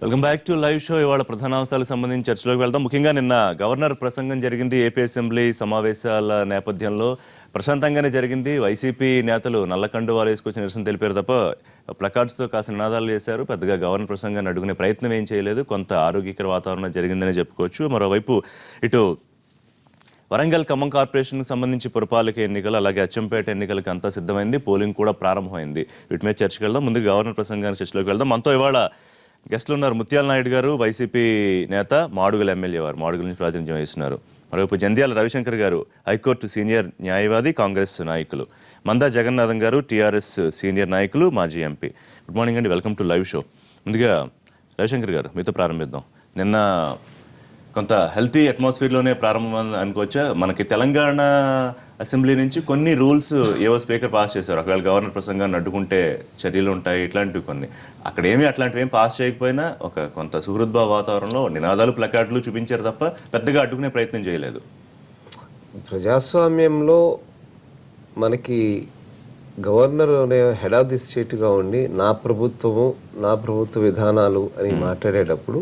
Welcome back to live show. ఇవాళ ప్రధాన అంశాలకు సంబంధించి చర్చలోకి వెళ్దాం. ముఖ్యంగా నిన్న గవర్నర్ ప్రసంగం జరిగింది. ఏపీ అసెంబ్లీ సమావేశాల నేపథ్యంలో ప్రశాంతంగానే జరిగింది. వైసీపీ నేతలు నల్లకండువాలు వేసుకొచ్చి నిరసన తెలిపారు తప్ప ప్లకార్డ్స్తో కాస్త నినాదాలు చేశారు. పెద్దగా గవర్నర్ ప్రసంగాన్ని అడ్డుకునే ప్రయత్నం ఏం చేయలేదు. కొంత ఆరోగ్యకర వాతావరణం జరిగిందనే చెప్పుకోవచ్చు. మరోవైపు ఇటు వరంగల్ ఖమ్మం కార్పొరేషన్కు సంబంధించి పురపాలిక ఎన్నికలు, అలాగే అచ్చంపేట ఎన్నికలకు అంతా సిద్ధమైంది. పోలింగ్ కూడా ప్రారంభమైంది. వీటి మీద చర్చకు వెళ్దాం. ముందు గవర్నర్ ప్రసంగానికి చర్చలోకి వెళ్దాం. మనతో ఇవాళ గెస్టులు ఉన్నారు. ముత్యాల నాయుడు గారు, వైసీపీ నేత, మాడుగుల ఎమ్మెల్యే వారు, మాడుగుల నుంచి ప్రాతినిధ్యం వహిస్తున్నారు. మరోవైపు జంధ్యాల రవిశంకర్ గారు, హైకోర్టు సీనియర్ న్యాయవాది, కాంగ్రెస్ నాయకులు. మందా జగన్నాథం గారు, టీఆర్ఎస్ సీనియర్ నాయకులు, మాజీ ఎంపీ. గుడ్ మార్నింగ్ అండి, వెల్కమ్ టు లైవ్ షో. ముందుగా రవిశంకర్ గారు, మీతో ప్రారంభిద్దాం. నిన్న కొంత హెల్తీ అట్మాస్ఫియర్లోనే ప్రారంభం అనుకోవచ్చా? మనకి తెలంగాణ అసెంబ్లీ నుంచి కొన్ని రూల్స్ ఏవో స్పీకర్ పాస్ చేశారు. ఒకవేళ గవర్నర్ ప్రసంగాన్ని అడ్డుకుంటే చర్యలు ఉంటాయి, ఇట్లాంటివి కొన్ని. అక్కడ అట్లాంటివి ఏం పాస్ చేయకపోయినా కొంత సుహృద్భావ వాతావరణంలో నినాదాలు, ప్లకార్డులు చూపించారు తప్ప పెద్దగా అడ్డుకునే ప్రయత్నం చేయలేదు. ప్రజాస్వామ్యంలో మనకి గవర్నర్ అనే హెడ్ ఆఫ్ ది స్టేట్గా ఉండి నా ప్రభుత్వ విధానాలు అని మాట్లాడేటప్పుడు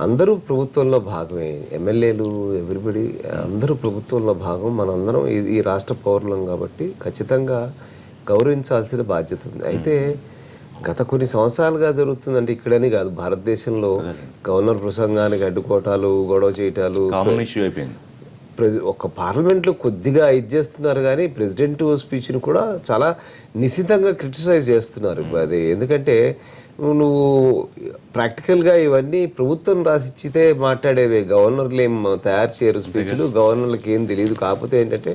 అందరూ ప్రభుత్వంలో భాగమే. ఎమ్మెల్యేలు, ఎవ్రీబడి అందరూ ప్రభుత్వంలో భాగం. మనందరం ఈ రాష్ట్ర పౌరులం కాబట్టి ఖచ్చితంగా గౌరవించాల్సిన బాధ్యత ఉంది. అయితే గత కొన్ని సంవత్సరాలుగా జరుగుతుందంటే ఇక్కడని కాదు, భారతదేశంలో గవర్నర్ ప్రసంగానికి అడ్డుకోవటాలు, గొడవ చేయటాలు ఒక పార్లమెంట్లో కొద్దిగా ఇది చేస్తున్నారు. కానీ ప్రెసిడెంట్ స్పీచ్ని కూడా చాలా నిశితంగా క్రిటిసైజ్ చేస్తున్నారు. అది ఎందుకంటే నువ్వు ప్రాక్టికల్గా ఇవన్నీ ప్రభుత్వం రాసిచ్చితే మాట్లాడేవే. గవర్నర్లు ఏం తయారు చేయరు స్పీచ్లు, గవర్నర్లకు ఏం తెలియదు. కాకపోతే ఏంటంటే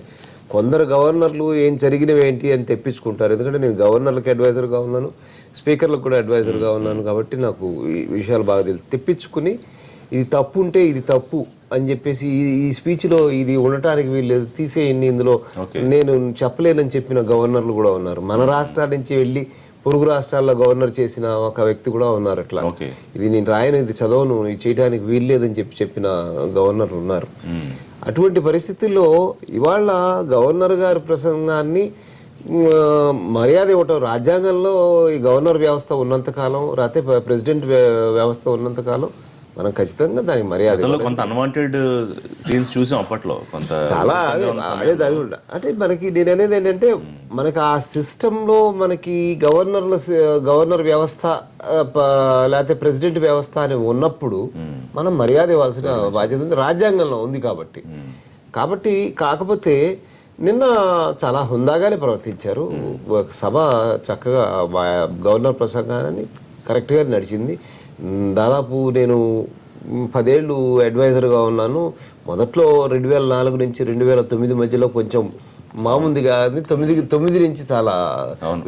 కొందరు గవర్నర్లు ఏం జరిగినవి ఏంటి అని తెప్పించుకుంటారు. ఎందుకంటే నేను గవర్నర్లకు అడ్వైజర్గా ఉన్నాను, స్పీకర్లకు కూడా అడ్వైజర్గా ఉన్నాను కాబట్టి నాకు ఈ విషయాలు బాగా తెలుసు. తెప్పించుకుని ఇది తప్పు ఉంటే ఇది తప్పు అని చెప్పేసి ఈ స్పీచ్లో ఇది ఉండటానికి వీల్లేదు, తీసేయండి, ఇందులో నేను చెప్పలేనని చెప్పిన గవర్నర్లు కూడా ఉన్నారు. మన రాష్ట్రాల నుంచి వెళ్ళి పొరుగు రాష్ట్రాల్లో గవర్నర్ చేసిన ఒక వ్యక్తి కూడా ఉన్నారు. అట్లా ఇది నేను రాయను, ఇది చదవను, ఇది చేయడానికి వీల్లేదని చెప్పిన గవర్నర్లు ఉన్నారు. అటువంటి పరిస్థితుల్లో ఇవాళ గవర్నర్ గారి ప్రసంగాన్ని మర్యాద ఇవ్వటం, రాజ్యాంగంలో ఈ గవర్నర్ వ్యవస్థ ఉన్నంతకాలం, రాతే ప్రెసిడెంట్ వ్యవస్థ ఉన్నంతకాలం మనం ఖచ్చితంగా దానికి మర్యాద. కొంత అన్వాంటెడ్ సీన్స్ చూసాం అప్పట్లో, కొంత చాలా అంటే మనకి నేను అనేది ఏంటంటే మనకి ఆ సిస్టంలో మనకి గవర్నర్ వ్యవస్థ లేకపోతే ప్రెసిడెంట్ వ్యవస్థ అని ఉన్నప్పుడు మనం మర్యాద ఇవ్వాల్సిన బాధ్యత ఉంది, రాజ్యాంగంలో ఉంది కాబట్టి. కాకపోతే నిన్న చాలా హుందాగానే ప్రవర్తించారు. సభ చక్కగా గవర్నర్ ప్రసంగాన్ని కరెక్ట్గా నడిచింది. దాదాపు నేను 10 ఏళ్ళు అడ్వైజర్గా ఉన్నాను. మొదట్లో 2004 నుంచి 2009 మధ్యలో కొంచెం మామూలుగా 9 నుంచి చాలా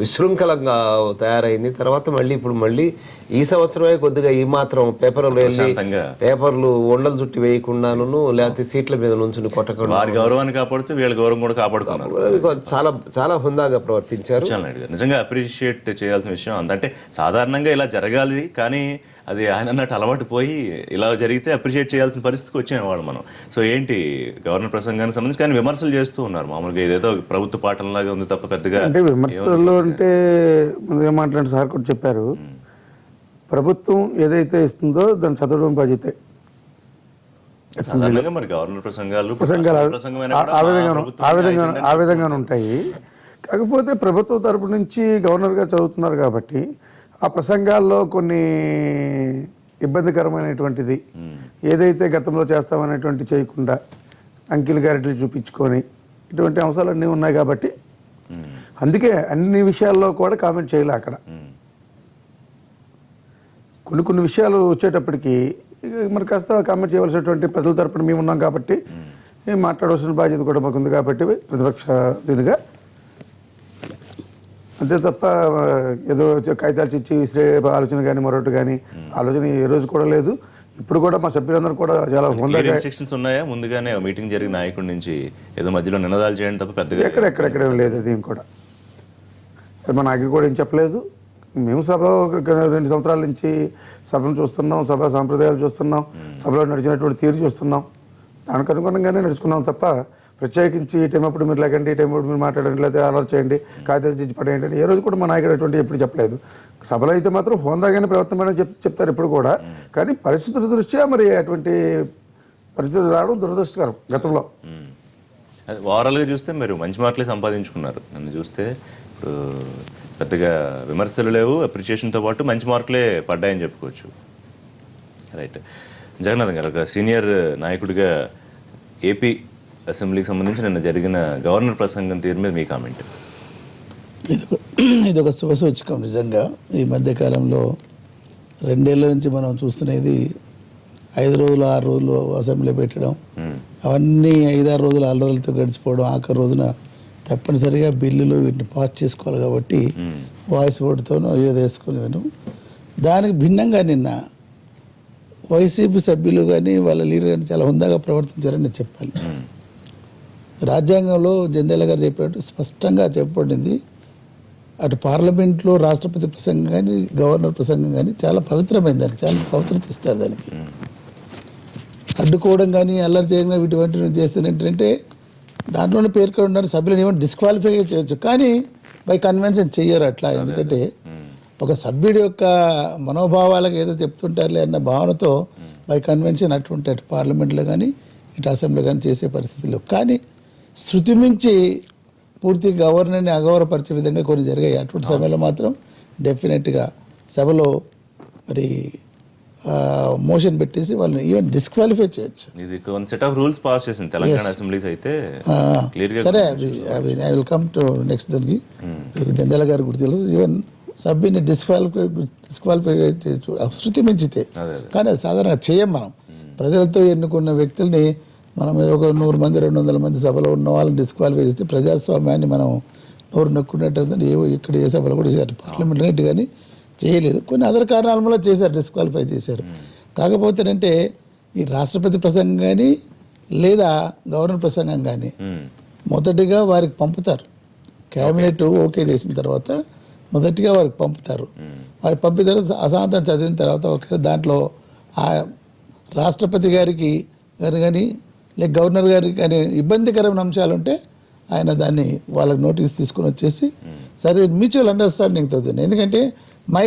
విశృంఖలంగా తయారైంది. తర్వాత ఇప్పుడు మళ్ళీ ఈ సంవత్సరమే కొద్దిగా ఈ మాత్రం పేపర్లు ఉండలు చుట్టి వేయకుండాను, లేకపోతే సీట్ల మీద నుంచి కొట్టకుండా గౌరవాన్ని కాపాడుతూ వీళ్ళ గౌరవం కూడా కాపాడుతున్నారు. చాలా చాలా హుందాగా ప్రవర్తించారు. నిజంగా అప్రిషియేట్ చేయాల్సిన విషయం. అంటే సాధారణంగా ఇలా జరగాలి, కానీ అది ఆయన అన్నట్టు అలవాటు పోయి ఇలా జరిగితే అప్రిషియేట్ చేయాల్సిన పరిస్థితికి వచ్చేవాళ్ళు మనం. సో ఏంటి గవర్నర్ ప్రసంగానికి సంబంధించి కానీ విమర్శలు చేస్తూ ఉన్నారు. మామూలుగా ఇదేదో ప్రభుత్వ పాఠంలాగా ఉంది తప్ప పెద్దగా అంటే విమర్శలు అంటే ముందుగా మాట్లాడిన సార్ కూడా చెప్పారు, ప్రభుత్వం ఏదైతే ఇస్తుందో దాన్ని చదవడం బాధ్యత. మరి గవర్నర్ ప్రసంగాలు ఆ విధంగానే ఉంటాయి. కాకపోతే ప్రభుత్వం తరపు నుంచి గవర్నర్ గారు చదువుతున్నారు కాబట్టి ఆ ప్రసంగాల్లో కొన్ని ఇబ్బందికరమైనటువంటిది ఏదైతే గతంలో చేస్తామనేటువంటి చేయకుండా అంకిల్ గ్యారెంటీలు చూపించుకొని ఇటువంటి అంశాలన్నీ ఉన్నాయి కాబట్టి అందుకే అన్ని విషయాల్లో కూడా కామెంట్ చేయలే. అక్కడ కొన్ని విషయాలు వచ్చేటప్పటికి మరి కాస్త కామెంట్ చేయవలసినటువంటి ప్రజల తరపున మేము ఉన్నాం కాబట్టి మాట్లాడవలసిన బాధ్యత కూడా మాకు ఉంది కాబట్టి ప్రతిపక్ష దీనిగా, అంతే తప్ప ఏదో కాగితాలు చిచ్చి విసిరే ఆలోచన కానీ మరొకటి కానీ ఆలోచన ఏ రోజు కూడా లేదు. ఇప్పుడు కూడా మా సభ్యులందరూ కూడా చాలా ఇన్స్ట్రక్షన్స్ ఉన్నాయా ముందుగానే మీటింగ్ జరిగిన నాయకుడి నుంచి? ఏదో మధ్యలో నినాదాలు చేయండి తప్ప పెద్దగా ఎక్కడెక్కడ లేదు. అది కూడా మా నాయకుడు కూడా ఏం చెప్పలేదు. మేము సభలో 2 సంవత్సరాల నుంచి సభను చూస్తున్నాం, సభ సాంప్రదాయాలు చూస్తున్నాం, సభలో నడిచినటువంటి తీరు చూస్తున్నాం, దానికి అనుగుణంగానే నడుచుకున్నాం తప్ప ప్రత్యేకించి ఈ టైం అప్పుడు మీరు లేకండి, ఈ టైం అప్పుడు మీరు మాట్లాడండి, లేకపోతే అలర్ట్ చేయండి, కాగితం చేసి పడేయండి అని ఏ రోజు కూడా మా నాయకుడు అటువంటి ఎప్పుడు చెప్పలేదు. సభలో అయితే మాత్రం హోందాగానే ప్రవర్తన చెప్తారు ఇప్పుడు కూడా. కానీ పరిస్థితుల దృష్ట్యా మరి అటువంటి పరిస్థితులు రావడం దురదృష్టకరం గతంలో. అది ఓవరాల్గా చూస్తే మీరు మంచి మార్కులే సంపాదించుకున్నారు. నన్ను చూస్తే ఇప్పుడు పెద్దగా విమర్శలు లేవు, అప్రిషియేషన్తో పాటు మంచి మార్కులే పడ్డాయని చెప్పుకోవచ్చు. రైట్. జగన్నాథం గారు, ఒక సీనియర్ నాయకుడిగా ఏపీ అసెంబ్లీకి సంబంధించి నిన్న జరిగిన గవర్నర్ ప్రసంగం తీరు మీద మీ కామెంట్. ఇది ఒక శుభసూచకం. నిజంగా ఈ మధ్యకాలంలో 2 ఏళ్ల నుంచి మనం చూస్తున్నది 5 రోజులు 6 రోజులు అసెంబ్లీ పెట్టడం, అవన్నీ 5-6 రోజులు అల్లర్లతో గడిచిపోవడం, ఆఖరి రోజున తప్పనిసరిగా బిల్లులు వీటిని పాస్ చేసుకోవాలి కాబట్టి వాయిస్ ఓటుతోనో ఏదో వేసుకుని, దానికి భిన్నంగా నిన్న వైసీపీ సభ్యులు కానీ వాళ్ళ లీడర్ కానీ చాలా హుందాగా ప్రవర్తించారని నేను చెప్పాలి. రాజ్యాంగంలో జంధ్యాల గారు చెప్పినట్టు స్పష్టంగా చెప్పబడింది, అటు పార్లమెంట్లో రాష్ట్రపతి ప్రసంగం కానీ గవర్నర్ ప్రసంగం కానీ చాలా పవిత్రమైంది, దానికి చాలా పవిత్రత ఇస్తారు. దానికి అడ్డుకోవడం కానీ అల్లరి చేయడం ఇటువంటి చేస్తున్నట్టు దాంట్లోనే పేర్కొని ఉన్నారు. సభ్యులను ఏమైనా డిస్క్వాలిఫై చేయొచ్చు, కానీ బై కన్వెన్షన్ చెయ్యరు అట్లా. ఎందుకంటే ఒక సభ్యుడి యొక్క మనోభావాలకు ఏదో చెప్తుంటారులే అన్న భావనతో బై కన్వెన్షన్ అట్లుంటాయి అటు పార్లమెంట్లో కానీ ఇటు అసెంబ్లీలో కానీ చేసే పరిస్థితుల్లో. కానీ శృతి మించి పూర్తి గవర్నర్ని అగౌరవపరిచే విధంగా కొన్ని జరిగాయి. అటువంటి సమయంలో మాత్రం డెఫినెట్గా సభలో మరి మోషన్ పెట్టేసి వాళ్ళని ఈవెన్ డిస్క్వాలిఫై చేయొచ్చు. ఇది one set of rules pass చేసింది తెలంగాణ అసెంబ్లీస్ అయితే క్లియర్గా. సరే, I will come to next. దానికి జంధ్యాల గారు కూడా తెలుసు, ఈవెన్ సభ్యుని డిస్క్వాలిఫై చేయొచ్చు శృతి మించితే. కానీ అది సాధారణంగా చేయం. మనం ప్రజలతో ఎన్నుకున్న వ్యక్తుల్ని మనం ఏదో ఒక 100 మంది 200 మంది సభలో ఉన్న వాళ్ళని డిస్క్వాలిఫై చేస్తే ప్రజాస్వామ్యాన్ని మనం నోరు నొక్కున్నట్టు ఇక్కడ ఏ సభలో కూడా చేశారు. పార్లమెంట్ రేట్ కానీ చేయలేదు, కొన్ని అదర్ కారణాల వల్ల చేశారు, డిస్క్వాలిఫై చేశారు. కాకపోతే అంటే ఈ రాష్ట్రపతి ప్రసంగం కానీ లేదా గవర్నర్ ప్రసంగం కానీ మొదటిగా వారికి పంపుతారు. క్యాబినెట్ ఓకే చేసిన తర్వాత మొదటిగా వారికి పంపుతారు. వారికి పంపిన తర్వాత అసాంతం చదివిన తర్వాత ఒక దాంట్లో ఆ రాష్ట్రపతి గారికి కానీ లేక గవర్నర్ గారికి కానీ ఇబ్బందికరమైన అంశాలు ఉంటే ఆయన దాన్ని వాళ్ళకి నోటీస్ తీసుకుని వచ్చేసి సరే మ్యూచువల్ అండర్స్టాండింగ్ అవుతుంది. ఎందుకంటే మై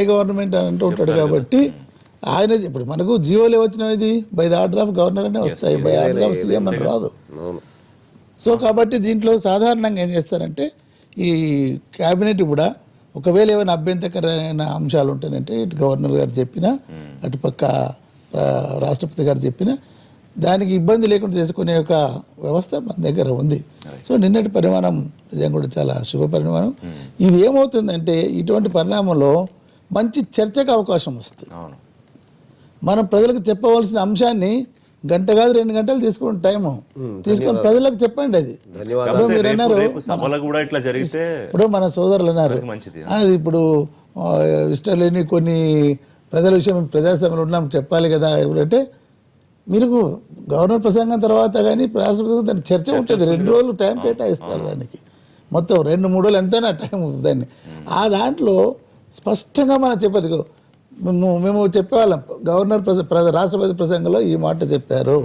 గవర్నమెంట్ అని అంటూ ఉంటాడు కాబట్టి ఆయన ఇప్పుడు మనకు జీవోలు వచ్చినది by the order of governor అనే వస్తాయి, బై ఆర్డర్ ఆఫ్ సీఎం అని రాదు. సో కాబట్టి దీంట్లో సాధారణంగా ఏం చేస్తారంటే ఈ క్యాబినెట్ కూడా ఒకవేళ ఏమైనా అభ్యంతరకరమైన అంశాలు ఉంటాయంటే ఇటు గవర్నర్ గారు చెప్పినా అటుపక్క రాష్ట్రపతి గారు చెప్పినా దానికి ఇబ్బంది లేకుండా చేసుకునే ఒక వ్యవస్థ మన దగ్గర ఉంది. సో నిన్నటి పరిమాణం నిజంగా కూడా చాలా శుభ పరిమాణం. ఇది ఏమవుతుందంటే ఇటువంటి పరిణామంలో మంచి చర్చకు అవకాశం వస్తుంది. మనం ప్రజలకు చెప్పవలసిన అంశాన్ని గంట కాదు 2 గంటలు తీసుకుని టైము తీసుకొని ప్రజలకు చెప్పండి. అది మీరు అన్నారు ఇప్పుడు మన సోదరులు అన్నారు అది ఇప్పుడు ఇష్టం లేని కొన్ని ప్రజల విషయం ప్రజాస్వామ్యంలో ఉన్నాం చెప్పాలి కదా. ఎప్పుడంటే మీరు గవర్నర్ ప్రసంగం తర్వాత కానీ రాష్ట్రపతి దానికి చర్చ ఉంటుంది, 2 రోజులు టైం కేటాయిస్తారు దానికి, మొత్తం 2-3 రోజులు ఎంతైనా టైం దాన్ని. ఆ దాంట్లో స్పష్టంగా మనం చెప్పదు. మేము చెప్పేవాళ్ళం గవర్నర్ రాష్ట్రపతి ప్రసంగంలో ఈ మాట చెప్పారు,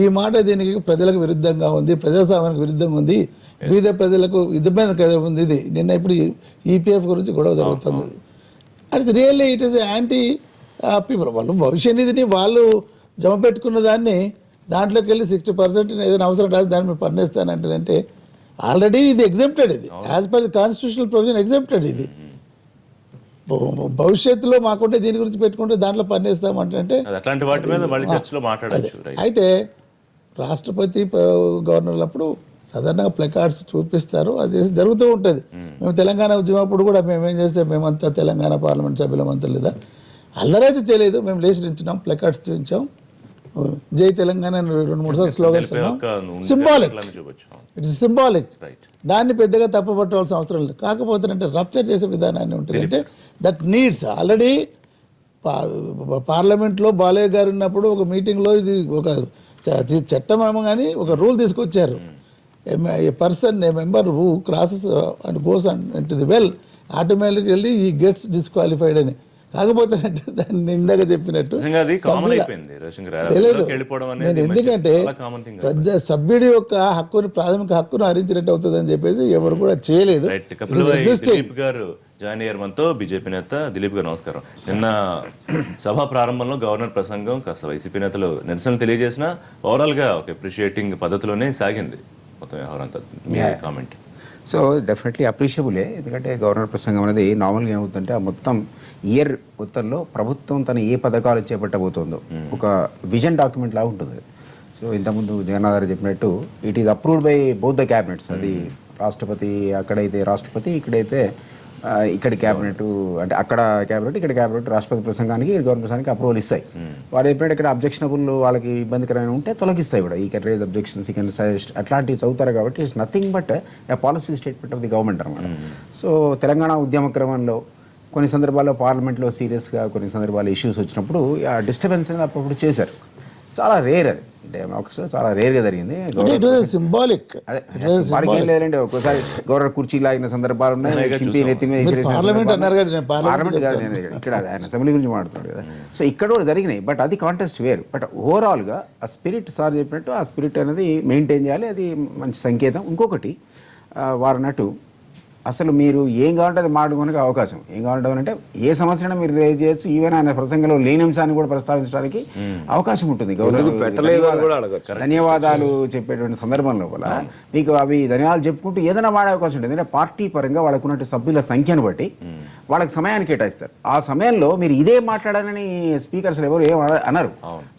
ఈ మాట దీనికి ప్రజలకు విరుద్ధంగా ఉంది, ప్రజాస్వామ్యానికి విరుద్ధంగా ఉంది, బీద ప్రజలకు విధమైన ఉంది. ఇది నిన్న ఇప్పుడు ఈపీఎఫ్ గురించి గొడవ జరుగుతుంది. అది really it is anti people. వాళ్ళు భవిష్య నిధిని వాళ్ళు జమ పెట్టుకున్న దాన్ని దాంట్లోకి వెళ్ళి 60% ఏదైనా అవసరం రాదు దాన్ని మీరు పన్నేస్తానంటే ఆల్రెడీ ఇది ఎగ్జెంప్టెడ్. ఇది as per the constitutional provision exempted. ఇది భవిష్యత్తులో మాకుంటే దీని గురించి పెట్టుకుంటే దాంట్లో పన్నేస్తామంటే అయితే రాష్ట్రపతి గవర్నర్లప్పుడు సాధారణంగా ప్లకార్డ్స్ చూపిస్తారు, అది జరుగుతూ ఉంటుంది. మేము తెలంగాణ ఉద్యమప్పుడు కూడా మేమేం చేస్తాం, మేమంతా తెలంగాణ పార్లమెంట్ సభ్యులమంతా లేదా అల్లరైతే చేయలేదు, మేము లేచి నించున్నాం, ప్లకార్డ్స్ చూపించాం, జై తెలంగాణ 2-3 సార్లు స్లోగన్స్ సింబాలిక్. It's symbolic. దాన్ని పెద్దగా తప్పుపట్టవలసిన అవసరం లేదు. కాకపోతే అంటే రప్చర్ చేసే విధానాన్ని ఉంటుంది. అంటే దట్ నీడ్స్ ఆల్రెడీ పార్లమెంట్లో బాలయ్య గారు ఉన్నప్పుడు ఒక మీటింగ్లో ఇది ఒక చట్టం కానీ ఒక రూల్ తీసుకొచ్చారు. A person a member who crosses and goes and to the well automatically he gets disqualified అని. కాకపోతే అంటే దాన్ని ఇందాక చెప్పినట్టు నిజంగా అది కామన్ సభ్యుల- అయిపోయింది రవిశంకర్ తెలియదు. అభివృద్ధిలోకి వెళ్ళిపోవడం నేను అనేది ఎందుకంటే చాలా కామన్ థింగ్. సభ్యుడి యొక్క హక్కుని ప్రాథమిక హక్కును హరించినట్టు అవుతుందని చెప్పేసి ఎవరు కూడా చేయలేదు. Right. It Kapil is Bhai, existing. Dilip గారు జాయిన్ అయ్యారు మనతో. బీజేపీ నేత దిలీప్ గారు నమస్కారం. నిన్న సభ ప్రారంభంలో గవర్నర్ ప్రసంగం కాస్త వైసీపీ నేతలు నిరసనలు తెలియజేసిన ఓవరాల్ గా ఒక అప్రిషియేటింగ్ పద్ధతిలోనే సాగింది మొత్తం వ్యవహారం అంతా. మీ కామెంట్. సో డెఫినెట్లీ అప్రిషియబులే. ఎందుకంటే గవర్నర్ ప్రసంగం అనేది నార్మల్గా ఏమవుతుందంటే ఆ మొత్తం ఇయర్ మొత్తంలో ప్రభుత్వం తన ఏ పథకాలు చేపట్టబోతుందో ఒక విజన్ డాక్యుమెంట్ లాగా ఉంటుంది. సో ఇంతకుముందు జగన్నాథ్ గారు చెప్పినట్టు it is approved by both the cabinets. అది రాష్ట్రపతి, అక్కడైతే రాష్ట్రపతి, ఇక్కడైతే ఇక్కడ క్యాబినెట్, అంటే అక్కడ క్యాబినెట్, ఇక్కడ క్యాబినెట్ రాష్ట్రపతి ప్రసంగానికి గవర్నర్ ప్రసంగానికి అప్రూవల్ ఇస్తాయి. వాళ్ళు చెప్పినట్టు ఇక్కడ అబ్జెక్షనబుల్ వాళ్ళకి ఇబ్బందికరమైన ఉంటే తొలగిస్తాయి కూడా. ఈ కెన్ రేజ్ అబ్జెక్షన్స్, ఈ కెన్ సజెస్ట్, అట్లాంటివి చదువుతారు. కాబట్టి it's nothing but A policy statement of the government అనమాట. సో తెలంగాణ ఉద్యమ క్రమంలో కొన్ని సందర్భాల్లో పార్లమెంట్లో సీరియస్గా కొన్ని సందర్భాల్లో ఇష్యూస్ వచ్చినప్పుడు ఆ డిస్టర్బెన్స్ అనేది అప్పుడు చేశారు. చాలా రేర్ అది, డెమోక్రసీలో చాలా రేర్గా జరిగింది. సింబాలిక్. అదే వారికి ఏం లేదంటే ఒక్కోసారి గవర్నర్ కుర్చీ లాగిన సందర్భాలు ఉన్నాయి. చింపి నెత్తి మీద విసిరేసిన పార్లమెంట్ సందర్భాలు. అన్నారు కదా, నేను పార్లమెంట్ కాదు, నేను ఇక్కడ ఆయన అసెంబ్లీ గురించి మాట్లాడుతున్నాడు కదా. సో ఇక్కడ కూడా జరిగినాయి, బట్ అది కాంటెస్ట్ వేరు. బట్ ఓవరాల్గా ఆ స్పిరిట్ సార్ చెప్పినట్టు ఆ స్పిరిట్ అనేది మెయింటైన్ చేయాలి. అది మంచి సంకేతం. ఇంకొకటి వారు అన్నట్టు అసలు మీరు ఏం కావాలంటే అది మాట్లాడుకోవడానికి అవకాశం, ఏం కావాలంటే అంటే ఏ సమస్యను మీరు రేజ్ చేయొచ్చు. ఈవెన్ ఆయన ప్రసంగంలో లేని అంశాన్ని కూడా ప్రస్తావించడానికి అవకాశం ఉంటుంది. ధన్యవాదాలు చెప్పేటువంటి సందర్భం లోపల మీకు అవి ధన్యవాదాలు చెప్పుకుంటూ ఏదైనా వాడే అవకాశం ఉంటుంది. ఎందుకంటే పార్టీ పరంగా వాళ్ళకు ఉన్నటువంటి సభ్యుల సంఖ్యను బట్టి వాళ్ళకి సమయాన్ని కేటాయిస్తారు. ఆ సమయంలో మీరు ఇదే మాట్లాడాలని స్పీకర్స్ ఎవరు ఏం అనరు.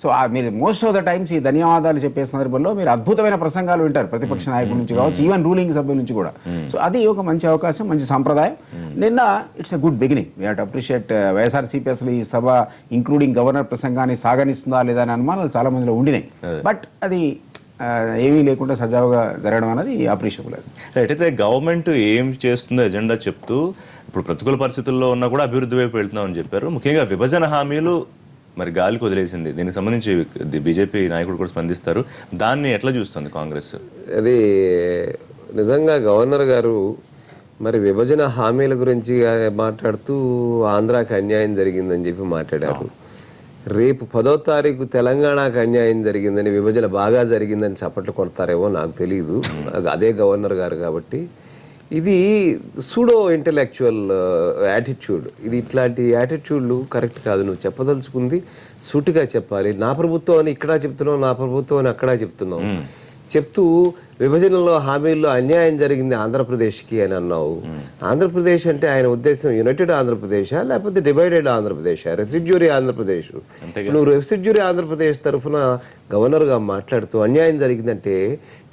సో మీరు మోస్ట్ ఆఫ్ ద టైమ్స్ ఈ ధన్యవాదాలు చెప్పే సందర్భంలో మీరు అద్భుతమైన ప్రసంగాలు వింటారు, ప్రతిపక్ష నాయకుల నుంచి కావచ్చు, ఈవెన్ రూలింగ్ సభ్యుల నుంచి కూడా. సో అది ఒక మంచి అవకాశం, మంచి సంప్రదాయం. నిన్న it's a good beginning. We have to appreciate YSRCP. అసలు ఈ సభ ఇంక్లూడింగ్ గవర్నర్ ప్రసంగాన్ని సాగనిస్తుందా లేదా అనే అనుమానాలు చాలా మందిలో ఉండినాయి. బట్ అది ఏమీ లేకుండా సజావుగా జరగడం అనేది అప్రిషియబుల్. రైట్. అయితే గవర్నమెంట్ ఏం చేస్తుందో ఎజెండా చెప్తూ ఇప్పుడు ప్రతికూల పరిస్థితుల్లో ఉన్నా కూడా అభివృద్ధి వైపు వెళ్తున్నామని చెప్పారు. ముఖ్యంగా విభజన హామీలు మరి గాలికి వదిలేసింది. దీనికి సంబంధించి బీజేపీ నాయకుడు కూడా స్పందిస్తారు. దాన్ని ఎట్లా చూస్తుంది కాంగ్రెస్? అది నిజంగా గవర్నర్ గారు మరి విభజన హామీల గురించి మాట్లాడుతూ ఆంధ్రాకి అన్యాయం జరిగిందని చెప్పి మాట్లాడారు. రేపు 10వ తారీఖు తెలంగాణకు అన్యాయం జరిగిందని, విభజన బాగా జరిగిందని చప్పట్లు కొడతారేమో నాకు తెలియదు. అదే గవర్నర్ గారు కాబట్టి ఇది సూడో ఇంటలెక్చువల్ యాటిట్యూడ్. ఇది ఇట్లాంటి యాటిట్యూడ్లు కరెక్ట్ కాదు. నువ్వు చెప్పదలుచుకుంది సూటిగా చెప్పాలి. నా ప్రభుత్వం అని ఇక్కడ చెప్తున్నావు, నా ప్రభుత్వం అని అక్కడ చెప్తున్నావు. చెప్తూ విభజనలో హామీల్లో అన్యాయం జరిగింది ఆంధ్రప్రదేశ్కి అని అన్నావు. ఆంధ్రప్రదేశ్ అంటే ఆయన ఉద్దేశం యునైటెడ్ ఆంధ్రప్రదేశా లేకపోతే డివైడెడ్ ఆంధ్రప్రదేశా, రెసిడ్యూరీ ఆంధ్రప్రదేశ్? నువ్వు రెసిడ్యూరీ ఆంధ్రప్రదేశ్ తరఫున గవర్నర్గా మాట్లాడుతూ అన్యాయం జరిగిందంటే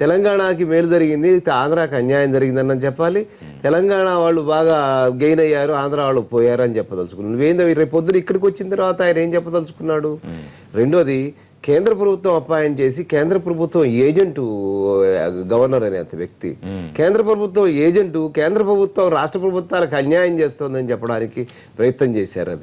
తెలంగాణకి మేలు జరిగింది, ఆంధ్రాకి అన్యాయం జరిగిందని చెప్పాలి. తెలంగాణ వాళ్ళు బాగా గెయిన్ అయ్యారు, ఆంధ్ర వాళ్ళు పోయారు అని చెప్పదలుచుకున్నాడు. నువ్వేందో రేపు పొద్దున ఇక్కడికి వచ్చిన తర్వాత ఆయన ఏం చెప్పదలుచుకున్నాడు? రెండోది, కేంద్ర ప్రభుత్వం అపాయింట్ చేసి కేంద్ర ప్రభుత్వం ఏజెంటు గవర్నర్ అనే వ్యక్తి, కేంద్ర ప్రభుత్వం ఏజెంటు కేంద్ర ప్రభుత్వం రాష్ట్ర ప్రభుత్వాలకు అన్యాయం చేస్తోందని చెప్పడానికి ప్రయత్నం చేశారు.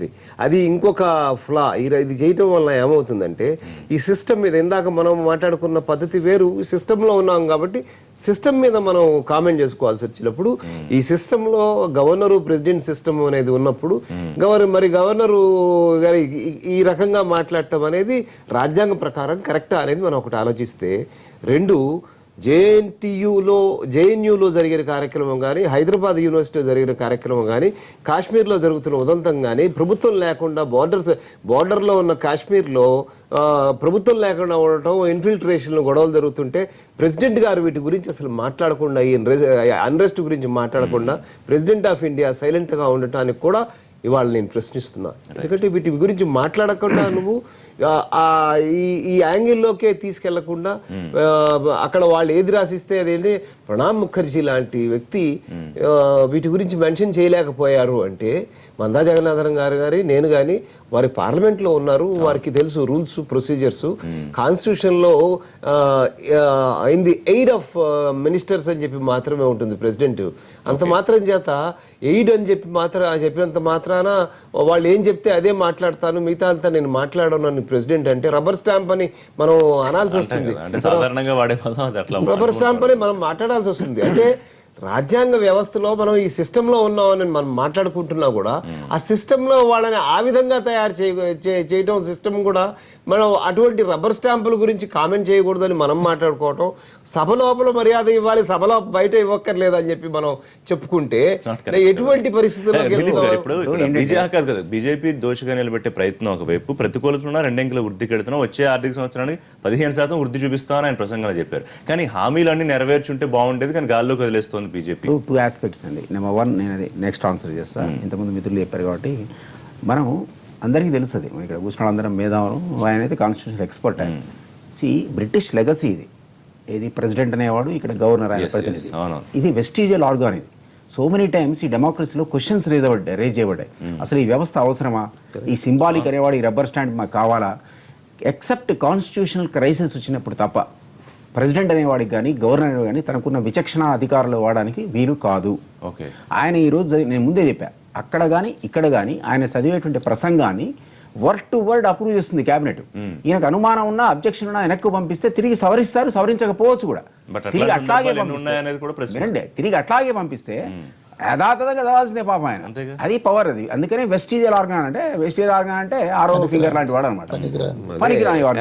అది ఇంకొక ఫ్లా. ఇది చేయటం వల్ల ఏమవుతుందంటే ఈ సిస్టమ్ మీద ఇందాక మనం మాట్లాడుకున్న పద్ధతి వేరు. ఈ సిస్టంలో ఉన్నాం కాబట్టి సిస్టమ్ మీద మనం కామెంట్ చేసుకోవాల్సి వచ్చినప్పుడు ఈ సిస్టంలో గవర్నరు ప్రెసిడెంట్ సిస్టమ్ అనేది ఉన్నప్పుడు గవర్నరు గారి ఈ రకంగా మాట్లాడటం అనేది రాజ్యాంగ ప్రకారం కరెక్టా అనేది మనం ఒకటి ఆలోచిస్తే, రెండు, జేఎన్యూలో జరిగిన కార్యక్రమం కానీ, హైదరాబాద్ యూనివర్సిటీలో జరిగిన కార్యక్రమం కానీ, కాశ్మీర్లో జరుగుతున్న ఉదంతం కానీ, ప్రభుత్వం లేకుండా బోర్డర్లో ఉన్న కాశ్మీర్లో ప్రభుత్వం లేకుండా ఉండటం, ఇన్ఫిల్ట్రేషన్లు గొడవలు జరుగుతుంటే ప్రెసిడెంట్ గారు వీటి గురించి అసలు మాట్లాడకుండా, ఈ అన్రెస్ట్ గురించి మాట్లాడకుండా ప్రెసిడెంట్ ఆఫ్ ఇండియా సైలెంట్గా ఉండటానికి కూడా ఇవాళ నేను ప్రశ్నిస్తున్నా. ఎందుకంటే వీటి గురించి మాట్లాడకుండా నువ్వు ఈ యాంగిల్లోకే తీసుకెళ్లకుండా అక్కడ వాళ్ళు ఏది రాసిస్తే అదేంటి ప్రణబ్ ముఖర్జీ లాంటి వ్యక్తి వీటి గురించి మెన్షన్ చేయలేకపోయారు అంటే మందా జగన్నాథన్ గారు నేను కానీ వారి పార్లమెంట్లో ఉన్నారు, వారికి తెలుసు రూల్స్ ప్రొసీజర్స్. కాన్స్టిట్యూషన్లో in the aid of ministers అని చెప్పి మాత్రమే ఉంటుంది ప్రెసిడెంట్. అంత మాత్రం చేత ఎయిడ్ అని చెప్పినంత మాత్రాన వాళ్ళు ఏం చెప్తే అదే మాట్లాడతాను, మిగతా అంతా నేను మాట్లాడను ప్రెసిడెంట్ అంటే రబ్బర్ స్టాంప్ అని మనం అనాల్సి వస్తుంది. రబ్బర్ స్టాంప్ అని మనం మాట్లాడాల్సి వస్తుంది. అంటే రాజ్యాంగ వ్యవస్థలో మనం ఈ సిస్టంలో ఉన్నామని మనం మాట్లాడుకుంటున్నా కూడా ఆ సిస్టంలో వాళ్ళని ఆ విధంగా తయారు చేయడం సిస్టమ్ కూడా మనం అటువంటి రబ్బర్ స్టాంపుల గురించి కామెంట్ చేయకూడదని మనం మాట్లాడుకోవటం, సభ లోపల మర్యాద ఇవ్వాలి, సభలో బయట ఇవ్వక్కర్లేదు అని చెప్పి మనం చెప్పుకుంటే ఎటువంటి పరిస్థితుల్లో బీజేపీ దోషిగా నిలబెట్టే ప్రయత్నం ఒకవైపు, ప్రతికూలతలు రెండంకెల వృద్ధికి వెళ్తున్నాం, వచ్చే ఆర్థిక సంవత్సరానికి 15% వృద్ధి చూపిస్తామని ఆయన ప్రసంగంలో చెప్పారు. కానీ హామీలన్నీ నెరవేర్చుంటే బాగుండేది, కానీ గాల్లోకి వదిలేస్తోంది బీజేపీ. టూ ఆస్పెక్ట్స్ అండి. నెంబర్ వన్, నేను అది నెక్స్ట్ ఆన్సర్ చేస్తాను. ఇంతకుముందు మిత్రులు చెప్పారు కాబట్టి మనం అందరికీ తెలుస్తుంది, మనం ఇక్కడ కూర్చున్న అందరం మేధావులు, ఆయన అయితే కాన్స్టిట్యూషన్ ఎక్స్పర్ట్. ఆయన బ్రిటిష్ లెగసీ ఇది. ఏది ప్రెసిడెంట్ అనేవాడు, ఇక్కడ గవర్నర్ ఆయన ప్రతినిధి. ఇది వెస్టీజియల్ ఆర్గాన్. ఇది సో మెనీ టైమ్స్ ఈ డెమోక్రసీలో క్వశ్చన్స్ రేజ్ చేయబడ్డాయి. అసలు ఈ వ్యవస్థ అవసరమా, ఈ సింబాలిక్ అనేవాడు, ఈ రబ్బర్ స్టాండ్ మాకు కావాలా? ఎక్సెప్ట్ కాన్స్టిట్యూషనల్ క్రైసిస్ వచ్చినప్పుడు తప్ప ప్రెసిడెంట్ అనేవాడికి కానీ గవర్నర్ కానీ తనకున్న విచక్షణ అధికారులు వాడడానికి వీలు కాదు. ఆయన ఈరోజు నేను ముందే చెప్పా, అక్కడ కానీ ఇక్కడ కానీ ఆయన చదివేటువంటి ప్రసంగాన్ని వర్డ్ టు వర్డ్ అప్రూవ్ చేస్తుంది క్యాబినెట్. ఈయనకు అనుమానం ఉన్నా, అబ్జెక్షన్ ఉన్నా వెనక్కి పంపిస్తే తిరిగి సవరిస్తారు, సవరించకపోవచ్చు కూడా. తిరిగి అట్లాగే పంపిస్తే యథాతథంగా చదవాల్సిందే పాపం ఆయన. అది పవర్. అది అందుకనే వెస్టీజియల్ ఆర్గాన్ అంటే ఆరో ఫింగర్ లాంటి వాడు అనమాట, పనికిరాని వాడు.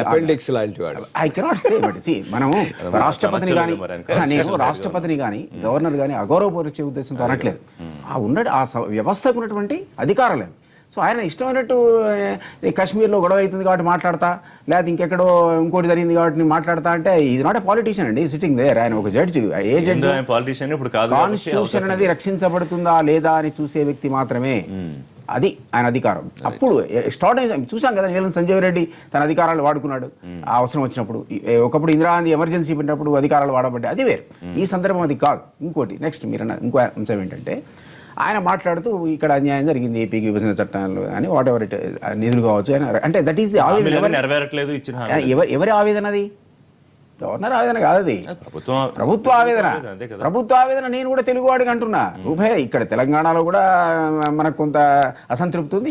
ఐ కెనాట్ సే, బట్ మనము రాష్ట్రపతిని కానీ గవర్నర్ కానీ అగౌరవపరిచే ఉద్దేశంతో అనట్లేదు. ఆ వ్యవస్థకు ఉన్నటువంటి అధికారాలు. సో ఆయన ఇష్టమైనట్టు కాశ్మీర్లో గొడవ అవుతుంది కాబట్టి మాట్లాడతా, లేకపోతే ఇంకెక్కడో ఇంకోటి జరిగింది కాబట్టి మాట్లాడతా అంటే ఇది నాట్ ఎ పాలిటీషియన్ అండి సిట్టింగ్ దేర్. ఆయన ఒక జడ్జి. ఏ జడ్జి కాన్స్టిట్యూషన్ అనేది రక్షించబడుతుందా లేదా అని చూసే వ్యక్తి మాత్రమే. అది ఆయన అధికారం. అప్పుడు స్టార్ట్ చూసాం కదా, నీలం సంజయ్ రెడ్డి తన అధికారాలు వాడుకున్నాడు ఆ అవసరం వచ్చినప్పుడు. ఒకప్పుడు ఇందిరాగాంధీ ఎమర్జెన్సీ పెట్టినప్పుడు అధికారాలు వాడబడ్డాయి, అది వేరు. ఈ సందర్భం అది కాదు. ఇంకోటి నెక్స్ట్ మీరు ఇంకో అంశం ఏంటంటే, ఆయన మాట్లాడుతూ ఇక్కడ అన్యాయం జరిగింది ఏపీకి విభజన చట్టాలు అని వాట్ ఎవర్ నిధులు కావచ్చు అంటే దట్ ఈస్ ఎవరి ఆవేదన? అది గవర్నర్ ఆవేదన కాదు, అది ప్రభుత్వ ఆవేదన. ప్రభుత్వ ఆవేదన నేను కూడా తెలుగువాడికి అంటున్నా. ఉభయ ఇక్కడ తెలంగాణలో కూడా మనకు కొంత అసంతృప్తి ఉంది,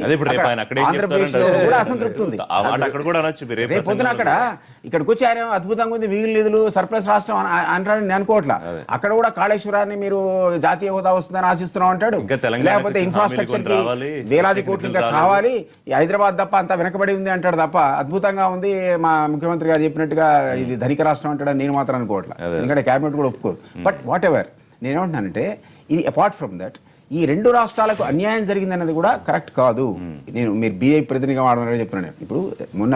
ఆంధ్రప్రదేశ్ లో కూడా అసంతృప్తి ఉంది. రేపు పొద్దున అక్కడ ఇక్కడికి వచ్చి ఆయన అద్భుతంగా ఉంది, మిగిలిన నిధులు సర్ప్లస్ రాష్ట్రం అంటారని నేను అనుకోవట్లా. అక్కడ కూడా కాళేశ్వరాన్ని మీరు జాతీయ హోదా వస్తుందని ఆశిస్తున్నాం అంటాడు. లేకపోతే ఇన్ఫ్రాస్ట్రక్చర్ కి వేలాది కోట్లు ఇంకా కావాలి, హైదరాబాద్ తప్ప అంతా వెనకబడి ఉంది అంటాడు తప్ప అద్భుతంగా ఉంది మా ముఖ్యమంత్రి గారు చెప్పినట్టుగా ఇది ధనిక రాష్ట్రం అంటాడని నేను మాత్రం అనుకోవట్లా. ఎందుకంటే క్యాబినెట్ కూడా ఒప్పుకోదు. బట్ వాట్ ఎవర్, నేనేమంటున్నానంటే ఇది అపార్ట్ ఫ్రమ్ దట్ ఈ రెండు రాష్ట్రాలకు అన్యాయం జరిగిందన్నది కూడా కరెక్ట్ కాదు. మీరు బీఐ ప్రతినిధిగా వాడమని చెప్తున్నాను. ఇప్పుడు మొన్న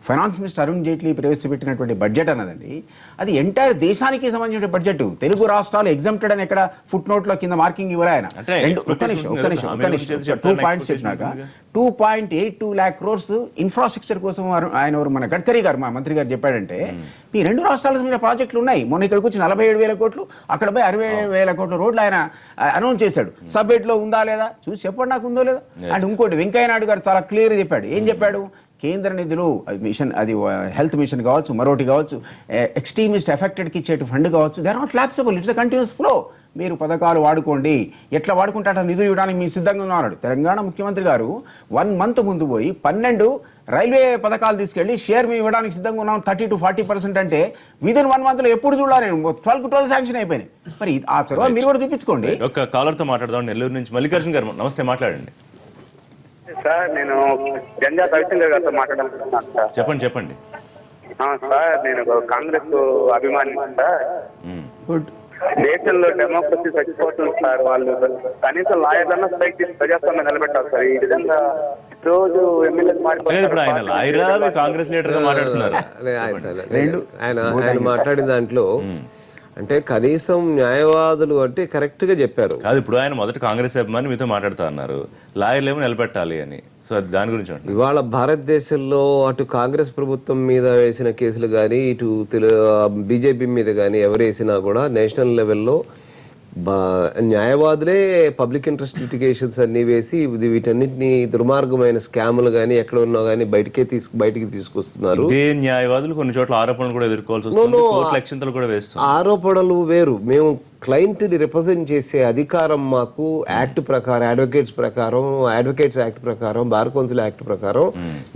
ఫైనాన్స్ మినిస్టర్ అరుణ్ జైట్లీ ప్రవేశపెట్టినటువంటి బడ్జెట్ అన్నదండి, అది ఎంటైర్ దేశానికి సంబంధించిన బడ్జెట్. తెలుగు రాష్ట్రాలు ఎగ్జామ్టెడ్ అని ఎక్కడ ఫుట్ నోట్ లో కింద మార్కింగ్ ఇవ్వలే ఆయన. ఒక్క నిమిషం 2 పాయింట్స్ చెప్పినాక 2.82 lakh crores ఇన్ఫ్రాస్ట్రక్చర్ కోసం ఆయన మన గడ్కరీ గారు మా మంత్రి గారు చెప్పాడంటే, ఈ రెండు రాష్ట్రాల మీద ప్రాజెక్టులు ఉన్నాయి. మొన్న ఇక్కడికి వచ్చి 47,000 కోట్లు, అక్కడ పోయి 60,000 కోట్ల రోడ్లు ఆయన అనౌన్స్ చేశాడు. సబ్జెక్ట్ లో ఉందా లేదా చూసి చెప్పండి నాకు, ఉందో లేదా. అండ్ ఇంకోటి వెంకయ్య నాయుడు గారు చాలా క్లియర్ చెప్పాడు. ఏం చెప్పాడు? కేంద్ర నిధులు మిషన్, అది హెల్త్ మిషన్ కావచ్చు, మరోటి కావచ్చు, ఎక్స్ట్రీమిస్ట్ ఎఫెక్టెడ్కి ఇచ్చే ఫండ్ కావచ్చు, they are not lapsable, it's a continuous flow. మీరు పథకాలు వాడుకోండి, ఎట్లా వాడుకుంటారో నిధులు ఇవ్వడానికి మీరు సిద్ధంగా ఉన్నాడు. తెలంగాణ ముఖ్యమంత్రి గారు 1 month ముందు పోయి 12 రైల్వే పథకాలు తీసుకెళ్లి షేర్ మేము ఇవ్వడానికి సిద్ధంగా ఉన్నాం 30 to 40% అంటే విదిన్ 1 month లో ఎప్పుడు చూడాలి 12 శాంక్షన్ అయిపోయినాయి. మరి ఆ చొరవ మీరు కూడా చూపించుకోండి. ఒక కాలర్తో మాట్లాడదాం. నెల్లూరు నుంచి మల్లికార్జున గారు, నమస్తే, మాట్లాడండి సార్. నేను జంజా రవిశంకర్ గారితో మాట్లాడాలనుకుంటున్నాను సార్. చెప్పండి. సార్, నేను కాంగ్రెస్ అభిమాని సార్. గుడ్. దేశంలో డెమోక్రసీ చచ్చిపోతుంది సార్. వాళ్ళు కనీసం లాయర్లన్నా స్ట్రైక్ చేసి ప్రజాస్వామ్యం నిలబెట్టాలి సార్. ఈ విధంగా రోజు కాంగ్రెస్ లీడర్ ఆయన మాట్లాడిన దాంట్లో అంటే కనీసం న్యాయవాదులు అంటే కరెక్ట్ గా చెప్పారు కాదు. ఇప్పుడు ఆయన మొదట కాంగ్రెస్ అభిమాని మీతో మాట్లాడుతా అన్నారు, లాయర్లు ఏమో నిలబెట్టాలి అని. సో దాని గురించి ఇవాళ భారతదేశంలో అటు కాంగ్రెస్ ప్రభుత్వం మీద వేసిన కేసులు కానీ, ఇటు బీజేపీ మీద కానీ ఎవరు వేసినా కూడా నేషనల్ లెవెల్లో న్యాయవాదులే పబ్లిక్ ఇంట్రెస్ట్ లిటిగేషన్స్ అన్ని వేసి వీటన్నిటిని దుర్మార్గమైన స్కాములు కానీ ఎక్కడ ఉన్నా కానీ బయటికి తీసుకొస్తున్నారు. న్యాయవాదులు కొన్ని చోట్ల ఆరోపణలు కూడా ఎదుర్కోవాల్సి వస్తుంది. ఆరోపణలు వేరు. మేము క్లయింట్ని రిప్రజెంట్ చేసే అధికారం మాకు యాక్ట్ ప్రకారం, అడ్వకేట్స్ యాక్ట్ ప్రకారం, బార్ కౌన్సిల్ యాక్ట్ ప్రకారం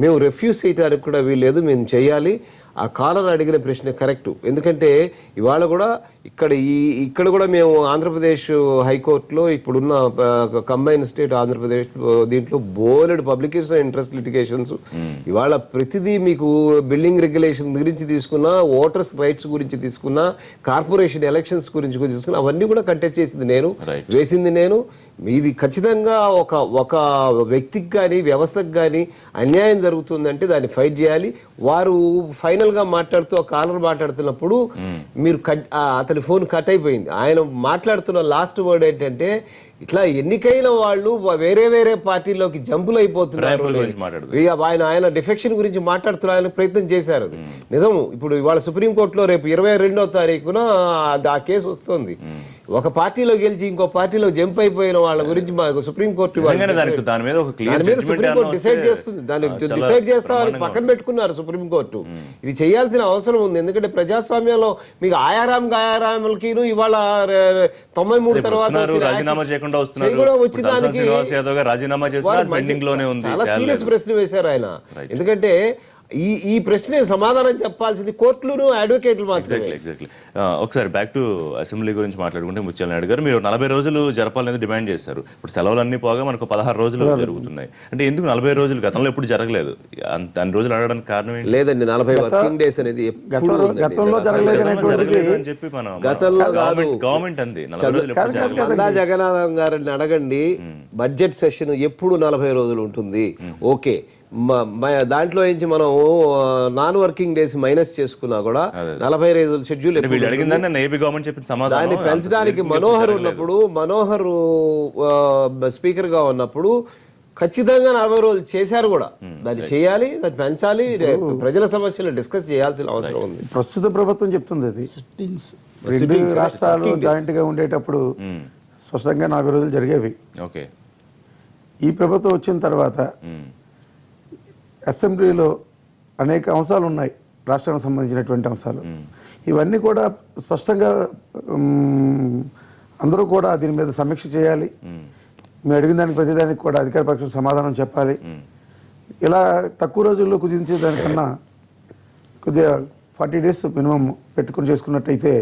మేము రిఫ్యూజ్ చేయడానికి కూడా వీల్లేదు. మేము చేయాలి. ఆ కాలర్ అడిగిన ప్రశ్న కరెక్ట్. ఎందుకంటే ఇవాళ కూడా ఇక్కడ కూడా మేము ఆంధ్రప్రదేశ్ హైకోర్టులో ఇప్పుడున్న కంబైన్ స్టేట్ ఆంధ్రప్రదేశ్ దీంట్లో బోలెడ్ పబ్లికేషన్ ఇంట్రెస్ట్ లిటిగేషన్స్ ఇవాళ ప్రతిదీ మీకు బిల్డింగ్ రెగ్యులేషన్ గురించి తీసుకున్నా, ఓటర్స్ రైట్స్ గురించి తీసుకున్నా, కార్పొరేషన్ ఎలక్షన్స్ గురించి తీసుకున్నా అవన్నీ కూడా కంటెస్ట్ చేసింది నేను, వేసింది నేను. ఇది ఖచ్చితంగా ఒక వ్యక్తికి కానీ వ్యవస్థకు కానీ అన్యాయం జరుగుతుందంటే దాన్ని ఫైట్ చేయాలి. వారు ఫైనల్ గా మాట్లాడుతూ కాలర్ మాట్లాడుతున్నప్పుడు మీరు అతని ఫోన్ కట్ అయిపోయింది. ఆయన మాట్లాడుతున్న లాస్ట్ వర్డ్ ఏంటంటే ఇట్లా ఎన్నికైన వాళ్ళు వేరే వేరే పార్టీలోకి జంపులు అయిపోతున్నారు. ఆయన డిఫెక్షన్ గురించి మాట్లాడుతున్న ప్రయత్నం చేశారు. నిజం. ఇప్పుడు ఇవాళ సుప్రీంకోర్టులో రేపు 22వ తారీఖున ఆ కేసు వస్తుంది. ఒక పార్టీలో గెలిచి ఇంకో పార్టీలో జంప్ అయిపోయిన వాళ్ళ గురించి మాకు సుప్రీంకోర్టు డిసైడ్ చేస్తుంది. దాన్ని డిసైడ్ చేస్తామని పక్కన పెట్టుకున్నారు సుప్రీంకోర్టు. ఇది చేయాల్సిన అవసరం ఉంది. ఎందుకంటే ప్రజాస్వామ్యంలో మీకు ఆయారాములకి ఇవాళ 93 తర్వాత చాలా సీరియస్ ప్రశ్న వేశారు ఆయన. ఎందుకంటే ఈ ప్రశ్న సమాధానం చెప్పాల్సింది కోర్టులు, అడ్వకేట్లు మాత్రమే. ఒకసారి బ్యాక్ టు అసెంబ్లీ గురించి మాట్లాడుకుంటే ముత్యాల నాయుడు గారు, మీరు 40 రోజులు జరపాలని డిమాండ్ చేశారు. ఇప్పుడు సెలవులన్నీ పోగా మనకు 16 రోజులు జరుగుతున్నాయి. అంటే ఎందుకు 40 రోజులు? గతంలో ఎప్పుడు జరగలేదు. అన్ని రోజులు అడగడానికి కారణం ఏంటి? లేదండి, 40 వర్కింగ్ డేస్ అనేది గతంలో జరగలేదు అని చెప్పి మనం గవర్నమెంట్ అంది. జగన్నాథం గారిని అడగండి, బడ్జెట్ సెషన్ ఎప్పుడు 40 రోజులు ఉంటుంది? ఓకే, దాంట్లో నుంచి మనం నాన్ వర్కింగ్ డేస్ మైనస్ చేసుకున్నా కూడా 40 రోజుల షెడ్యూల్ దాన్ని పెంచడానికి మనోహర్ ఉన్నప్పుడు, మనోహర్ స్పీకర్ గా ఉన్నప్పుడు ఖచ్చితంగా 40 రోజులు చేశారు కూడా. దాన్ని చేయాలి, దాన్ని పెంచాలి, ప్రజల సమస్యలు డిస్కస్ చేయాల్సిన అవసరం ఉంది. ప్రస్తుత ప్రభుత్వం చెప్తుంది అది. రెండు రాష్ట్రాలు జాయింట్ గా ఉండేటప్పుడు స్పష్టంగా 40 రోజులు జరిగేవి. ఈ ప్రభుత్వం వచ్చిన తర్వాత అసెంబ్లీలో అనేక అంశాలు ఉన్నాయి, రాష్ట్రానికి సంబంధించినటువంటి అంశాలు. ఇవన్నీ కూడా స్పష్టంగా అందరూ కూడా దీని మీద సమీక్ష చేయాలి. మేము అడిగిన దానికి ప్రతిదానికి కూడా అధికార పక్షం సమాధానం చెప్పాలి. ఇలా తక్కువ రోజుల్లో కుదించే దానికన్నా కొద్దిగా 40 days మినిమం పెట్టుకుని చేసుకున్నట్టయితే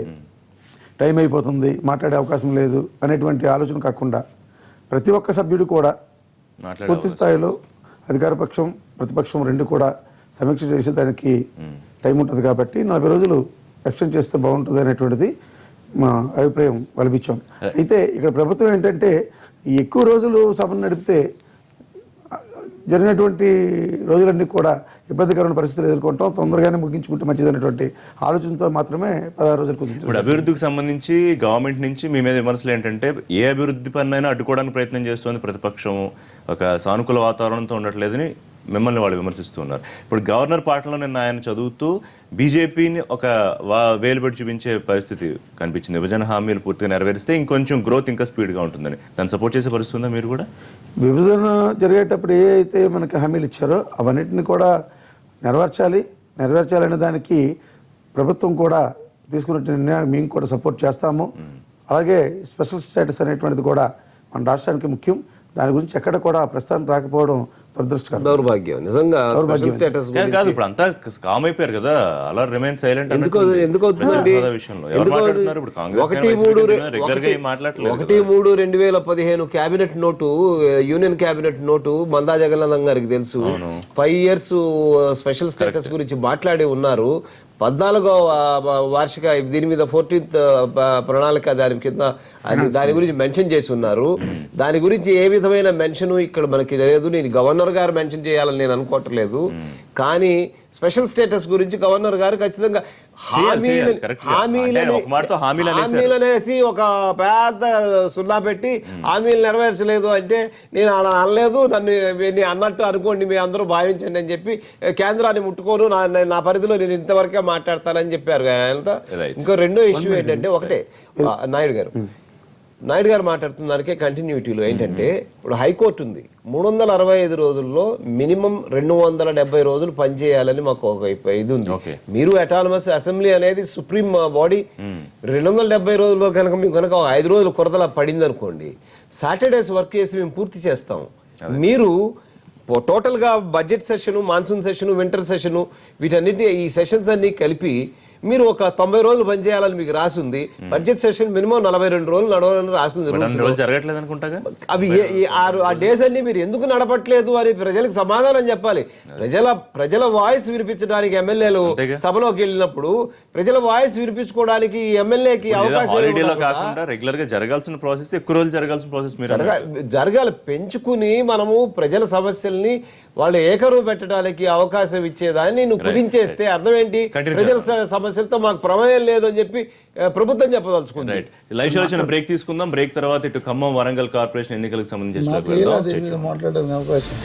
టైం అయిపోతుంది, మాట్లాడే అవకాశం లేదు అనేటువంటి ఆలోచన కాకుండా ప్రతి ఒక్క సభ్యుడు కూడా పూర్తి స్థాయిలో అధికార పక్షం ప్రతిపక్షం రెండు కూడా సమీక్ష చేసేదానికి టైం ఉంటుంది. కాబట్టి 40 రోజులు ఎక్స్టెండ్ చేస్తే బాగుంటుంది అనేటువంటిది మా అభిప్రాయం వెలిపించాం. అయితే ఇక్కడ ప్రభుత్వం ఏంటంటే ఎక్కువ రోజులు సభను నడిపితే జరిగినటువంటి రోజులన్నీ కూడా ఇబ్బందికరమైన పరిస్థితులు ఎదుర్కొంటాం, తొందరగానే ముగించుకుంటే మంచిదనేటువంటి ఆలోచనతో మాత్రమే 16 రోజులు కుదించారు. ఇప్పుడు అభివృద్ధికి సంబంధించి గవర్నమెంట్ నుంచి మీ మీద విమర్శలు ఏంటంటే ఏ అభివృద్ధి పన్నైనా అడ్డుకోవడానికి ప్రయత్నం చేస్తుంది ప్రతిపక్షం, ఒక సానుకూల వాతావరణంతో ఉండట్లేదని మిమ్మల్ని వాళ్ళు విమర్శిస్తూ ఉన్నారు. ఇప్పుడు గవర్నర్ పాటలో నిన్న ఆయన చదువుతూ బీజేపీని ఒక వేలు పెట్టి చూపించే పరిస్థితి కనిపించింది. విభజన హామీలు పూర్తిగా నెరవేరిస్తే ఇంకొంచెం గ్రోత్ ఇంకా స్పీడ్గా ఉంటుందని దాన్ని సపోర్ట్ చేసే పరిస్థితి ఉందా? మీరు కూడా విభజన జరిగేటప్పుడు ఏ అయితే మనకి హామీలు ఇచ్చారో అవన్నిటిని కూడా నెరవేర్చాలనే దానికి ప్రభుత్వం కూడా తీసుకున్న నిర్ణయాన్ని మేము కూడా సపోర్ట్ చేస్తాము. అలాగే స్పెషల్ స్టేటస్ అనేటువంటిది కూడా మన రాష్ట్రానికి ముఖ్యం. దాని గురించి ఎక్కడ కూడా ప్రస్తావన రాకపోవడం దురదృష్టకరం, దౌర్భాగ్యం. నిజంగా స్టేటస్ కాదు, ఇప్పుడు అంతా కామ్ అయిపోయారు కదా, అలా రిమైన్ సైలెంట్. ఎందుకు అవుతుందండి? 1/3/2015 cabinet note, union cabinet note Manda Jagannatham గారికి తెలుసు. 5 years స్పెషల్ స్టేటస్ గురించి మాట్లాడి ఉన్నారు. 14వ వార్షిక దీని మీద 14th ప్రణాళిక దాని కింద దాని గురించి మెన్షన్ చేసి ఉన్నారు. దాని గురించి ఏ విధమైన మెన్షన్ ఇక్కడ మనకి లేదు. నేను గవర్నర్ గారు మెన్షన్ చేయాలని నేను అనుకోవట్లేదు. కానీ స్పెషల్ స్టేటస్ గురించి గవర్నర్ గారు ఖచ్చితంగా హామీలనేసి ఒక పెద్ద సున్నా పెట్టి హామీలు నెరవేర్చలేదు అంటే నేను అలా అనలేదు, నన్ను అన్నట్టు అనుకోండి, మీ అందరూ భావించండి అని చెప్పి కేంద్రాన్ని ముట్టుకోను, నా పరిధిలో నేను ఇంతవరకే మాట్లాడతానని చెప్పారు. ఇంకో రెండో ఇష్యూ ఏంటంటే, ఒకటే నాయుడు గారు మాట్లాడుతున్న దానికే కంటిన్యూటీలో ఏంటంటే, ఇప్పుడు హైకోర్టు ఉంది, 365 రోజుల్లో మినిమం 270 రోజులు పనిచేయాలని మాకు ఒక ఇది ఉంది. మీరు అటానమస్ అసెంబ్లీ అనేది సుప్రీం బాడీ. 270 రోజుల్లో కనుక మీకు కనుక 5 రోజులు కొరతలా పడింది అనుకోండి, సాటర్డేస్ వర్క్ చేసి మేము పూర్తి చేస్తాం. మీరు టోటల్ గా budget session, monsoon session, winter session, వీటన్నిటి ఈ సెషన్స్ అన్ని కలిపి మీరు ఒక 90 రోజులు పనిచేయాలని మీకు రాసి ఉంది. బడ్జెట్ సెషన్ మినిమం 42 రోజులు నడవాలని రాసింది. అన్ని రోజులు జరగట్లేదు అనుకుంటాగా. అవి ఆ డేస్ అన్ని మీరు ఎందుకు నడపట్లేదు అని ప్రజలకు సమాధానం చెప్పాలి. ప్రజల వాయిస్ వినిపించడానికి ఎమ్మెల్యేలు సభలోకి వెళ్ళినప్పుడు ప్రజల వాయిస్ వినిపించుకోవడానికి ఎమ్మెల్యేకి అవకాశం హాలిడేలో కాకుండా రెగ్యులర్ గా జరగాల్సిన ప్రాసెస్, ఎక్కువ రోజులు జరగాల్సిన ప్రాసెస్ మీరు జరగాలి. పెంచుకుని మనము ప్రజల సమస్యల్ని వాళ్ళు ఏకరువు పెట్టడానికి అవకాశం ఇచ్చేదాన్ని నువ్వు కుదించేస్తే అర్థం ఏంటి? ప్రజల సమస్యలతో మాకు ప్రమేయం లేదు అని చెప్పి ప్రభుత్వం చెప్పదలుచుకుంది. రైట్. లైవ్ షో వచ్చిన బ్రేక్ తీసుకుందాం. బ్రేక్ తర్వాత ఇటు ఖమ్మం వరంగల్ కార్పొరేషన్ ఎన్నికలకు సంబంధించి మాట్లాడడానికి అవకాశం